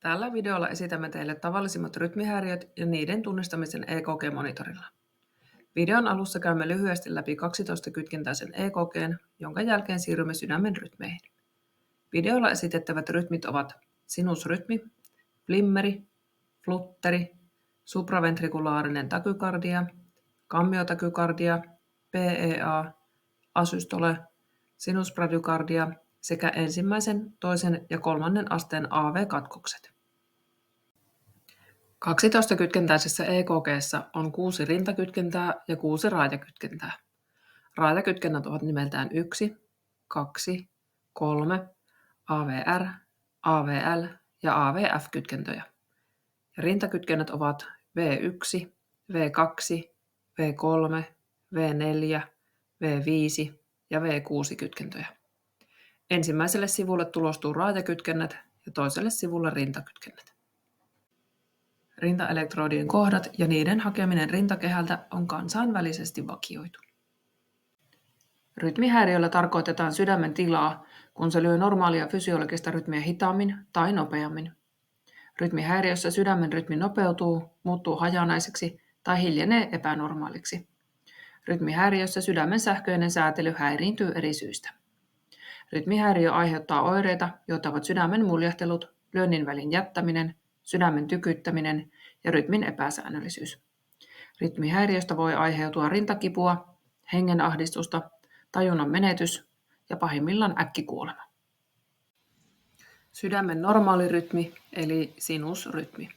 Tällä videolla esitämme teille tavallisimmat rytmihäiriöt ja niiden tunnistamisen EKG-monitorilla. Videon alussa käymme lyhyesti läpi 12-kytkentäisen EKG:n, jonka jälkeen siirrymme sydämen rytmeihin. Videolla esitettävät rytmit ovat sinusrytmi, flimmeri, flutteri, supraventrikulaarinen takykardia, kammiotakykardia, PEA, asystole, sinusbradiokardia sekä ensimmäisen, toisen ja kolmannen asteen AV-katkokset. 12-kytkentäisessä EKG:ssä on 6 rintakytkentää ja 6 raajakytkentää. Raajakytkennät ovat nimeltään 1, 2, 3, AVR, AVL ja AVF-kytkentöjä. Ja rintakytkennät ovat V1, V2, V3, V4, V5 ja V6-kytkentöjä. Ensimmäiselle sivulle tulostuu raajakytkennät ja toiselle sivulle rintakytkennät. Rintaelektrodien kohdat ja niiden hakeminen rintakehältä on kansainvälisesti vakioitu. Rytmihäiriöllä tarkoitetaan sydämen tilaa, kun se lyö normaalia fysiologista rytmiä hitaammin tai nopeammin. Rytmihäiriössä sydämen rytmi nopeutuu, muuttuu hajanaiseksi tai hiljenee epänormaaliksi. Rytmihäiriössä sydämen sähköinen säätely häiriintyy eri syistä. Rytmihäiriö aiheuttaa oireita, joita ovat sydämen muljahtelut, lyönnin välin jättäminen, sydämen tykyttäminen ja rytmin epäsäännöllisyys. Rytmihäiriöstä voi aiheutua rintakipua, hengenahdistusta, tajunnan menetys ja pahimmillaan äkkikuolema. Sydämen normaali rytmi eli sinusrytmi.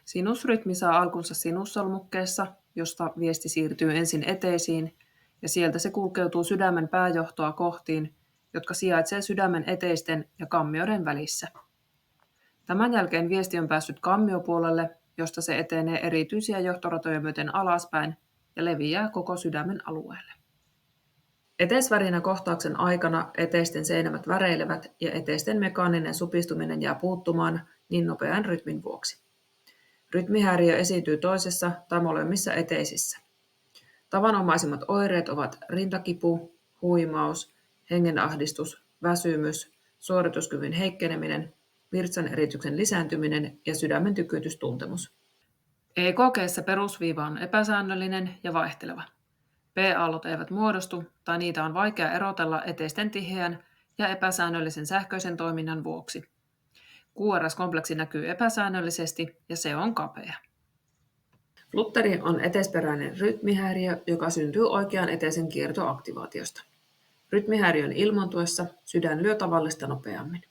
Sinusrytmi saa alkunsa sinussolmukkeessa, josta viesti siirtyy ensin eteisiin ja sieltä se kulkeutuu sydämen pääjohtoa kohtiin, jotka sijaitsee sydämen eteisten ja kammioiden välissä. Tämän jälkeen viesti on päässyt kammiopuolelle, josta se etenee erityisiä johtoratoja myöten alaspäin ja leviää koko sydämen alueelle. Eteisvärinä kohtauksen aikana eteisten seinämät väreilevät ja eteisten mekaaninen supistuminen jää puuttumaan niin nopean rytmin vuoksi. Rytmihäiriö esiintyy toisessa tai molemmissa eteisissä. Tavanomaisimmat oireet ovat rintakipu, huimaus, hengenahdistus, väsymys, suorituskyvyn heikkeneminen, virtsanerityksen lisääntyminen ja sydämen tykytystuntemus. EKG:ssä perusviiva on epäsäännöllinen ja vaihteleva. P-aallot eivät muodostu tai niitä on vaikea erotella eteisten tiheän ja epäsäännöllisen sähköisen toiminnan vuoksi. QRS-kompleksi näkyy epäsäännöllisesti ja se on kapea. Flutteri on eteisperäinen rytmihäiriö, joka syntyy oikean eteisen kiertoaktivaatiosta. Rytmihäiriön ilmaantuessa sydän lyö tavallista nopeammin.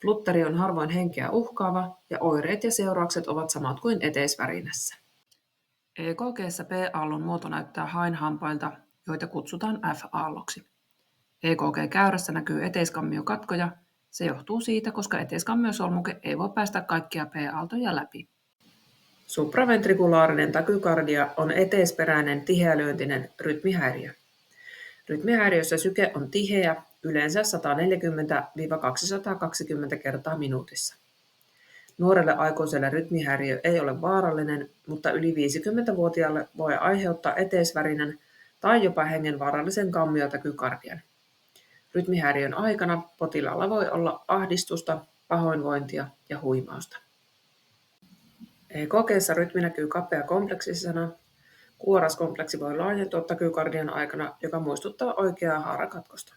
Flutteri on harvoin henkeä uhkaava ja oireet ja seuraukset ovat samat kuin eteisvärinässä. EKG:ssä P-aallon muoto näyttää hainhampailta, joita kutsutaan F-aalloksi. EKG-käyrässä näkyy eteiskammio-katkoja. Se johtuu siitä, koska eteiskammiosolmuke ei voi päästä kaikkia P-aaltoja läpi. Supraventrikulaarinen takykardia on eteisperäinen tiheälyöntinen rytmihäiriö. Rytmihäiriössä syke on tiheä, yleensä 140–220 kertaa minuutissa. Nuorelle aikuiselle rytmihäiriö ei ole vaarallinen, mutta yli 50-vuotiaalle voi aiheuttaa eteisvärinän tai jopa hengenvaarallisen kammiotakykardian. Rytmihäiriön aikana potilaalla voi olla ahdistusta, pahoinvointia ja huimausta. EKG:ssä rytmi näkyy kapea-kompleksisena. QRS-kompleksi voi laajentua takykardian aikana, joka muistuttaa oikeaa haarakatkosta.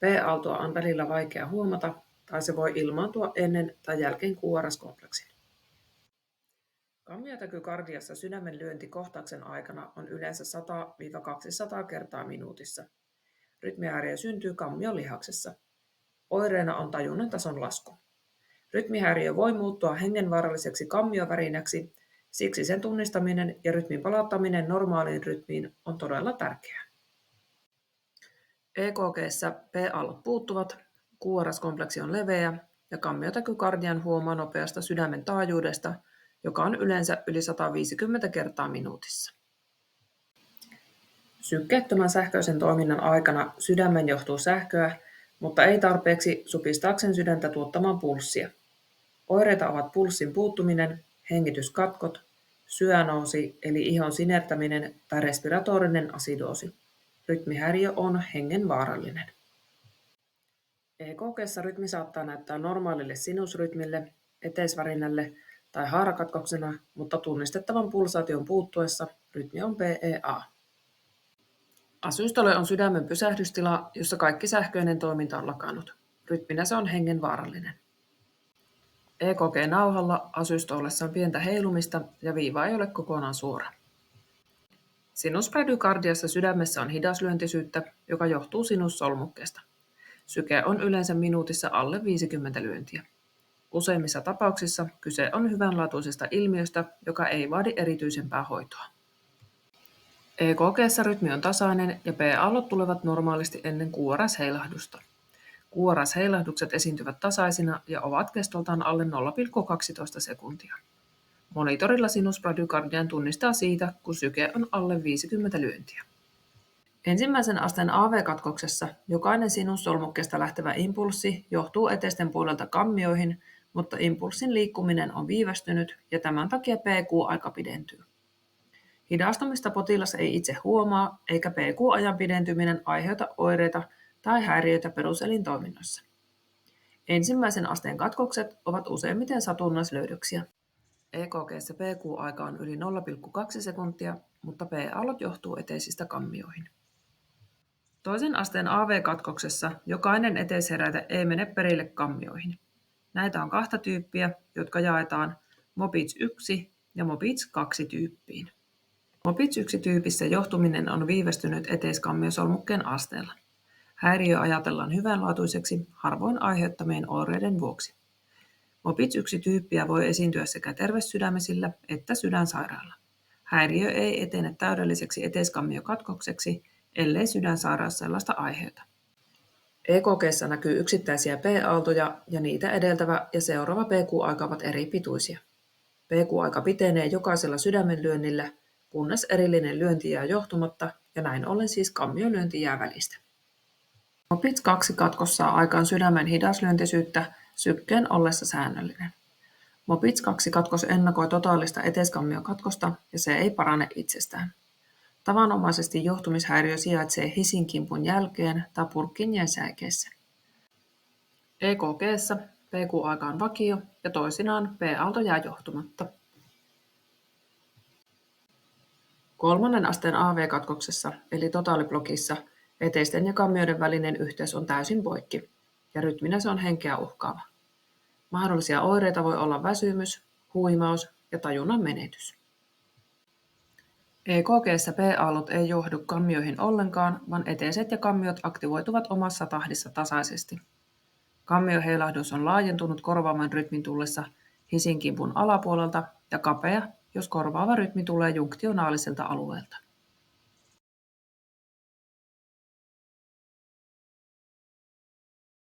P-aaltoa on välillä vaikea huomata, tai se voi ilmaantua ennen tai jälkeen QRS-kompleksin. Kammiotakykardiassa sydämen lyönti kohtauksen aikana on yleensä 100–200 kertaa minuutissa. Rytmihäiriö syntyy kammiolihaksessa. Oireena on tajunnan tason lasku. Rytmihäiriö voi muuttua hengenvaaralliseksi kammiovärinäksi, siksi sen tunnistaminen ja rytmin palauttaminen normaaliin rytmiin on todella tärkeää. EKG:ssä P-aallot puuttuvat, QRS-kompleksi on leveä ja kammiotakykardian huomaa nopeasta sydämen taajuudesta, joka on yleensä yli 150 kertaa minuutissa. Sykkeettömän sähköisen toiminnan aikana sydämen johtuu sähköä, mutta ei tarpeeksi supistaakseen sydäntä tuottamaan pulssia. Oireita ovat pulssin puuttuminen, hengityskatkot, syanoosi eli ihon sinertäminen tai respiratorinen asidoosi. Rytmihäiriö on hengenvaarallinen. EKG:ssä rytmi saattaa näyttää normaalille sinusrytmille, eteisvärinälle tai haarakatkoksena, mutta tunnistettavan pulsaation puuttuessa rytmi on PEA. Asystole on sydämen pysähdystila, jossa kaikki sähköinen toiminta on lakannut. Rytminä se on hengenvaarallinen. EKG-nauhalla asystolessa on pientä heilumista ja viiva ei ole kokonaan suora. Sinusbradykardiassa sydämessä on hidaslyöntisyyttä, joka johtuu sinussolmukkeesta. Syke on yleensä minuutissa alle 50 lyöntiä. Useimmissa tapauksissa kyse on hyvänlaatuisesta ilmiöstä, joka ei vaadi erityisempää hoitoa. EKG:ssä rytmi on tasainen ja P-aallot tulevat normaalisti ennen QRS-heilahdusta. QRS-heilahdukset esiintyvät tasaisina ja ovat kestoltaan alle 0,12 sekuntia. Monitorilla sinusbradykardian tunnistaa siitä, kun syke on alle 50 lyöntiä. Ensimmäisen asteen AV-katkoksessa jokainen sinussolmukkeesta lähtevä impulssi johtuu eteisten puolelta kammioihin, mutta impulssin liikkuminen on viivästynyt ja tämän takia PQ-aika pidentyy. Hidastumista potilas ei itse huomaa, eikä PQ-ajan pidentyminen aiheuta oireita tai häiriöitä peruselintoiminnassa. Ensimmäisen asteen katkokset ovat useimmiten satunnaislöydöksiä. EKG:ssä PQ-aika on yli 0,2 sekuntia, mutta P-aallot johtuu eteisistä kammioihin. Toisen asteen AV-katkoksessa jokainen eteisheräte ei mene perille kammioihin. Näitä on 2 tyyppiä, jotka jaetaan MOPITS 1 ja MOPITS 2 tyyppiin. MOPITS 1 tyypissä johtuminen on viivästynyt eteiskammiosolmukkeen asteella. Häiriö ajatellaan hyvänlaatuiseksi harvoin aiheuttamien oireiden vuoksi. MOPITS 1 tyyppiä voi esiintyä sekä terveyssydämisillä että sydänsairaalla. Häiriö ei etene täydelliseksi eteiskammiokatkokseksi, ellei sydänsairaus sellaista aiheuta. EKG:ssä näkyy yksittäisiä P-aaltoja ja niitä edeltävä ja seuraava PQ-aika ovat eri pituisia. PQ-aika pitenee jokaisella sydämenlyönnillä, kunnes erillinen lyönti jää johtumatta ja näin ollen siis kammiolyönti jää välistä. MOPITS 2 katkos saa aikaan sydämen hidaslyöntisyyttä sykkeen ollessa säännöllinen. MOPITS 2 katkos ennakoi totaalista eteiskammiokatkosta ja se ei parane itsestään. Tavanomaisesti johtumishäiriö sijaitsee hisinkimpun jälkeen tai purkkinjään säikeessä. EKG:ssä PQ-aika on vakio ja toisinaan P-aalto jää johtumatta. Kolmannen asteen AV-katkoksessa eli totaaliblokissa eteisten ja kammioiden välinen yhteys on täysin poikki ja rytminä se on henkeä uhkaava. Mahdollisia oireita voi olla väsymys, huimaus ja tajunnan menetys. EKG:ssä P-aallot ei johdu kammioihin ollenkaan, vaan eteiset ja kammiot aktivoituvat omassa tahdissa tasaisesti. Kammioheilahdus on laajentunut korvaavan rytmin tullessa hisinkimpun alapuolelta ja kapea, jos korvaava rytmi tulee junktionaaliselta alueelta.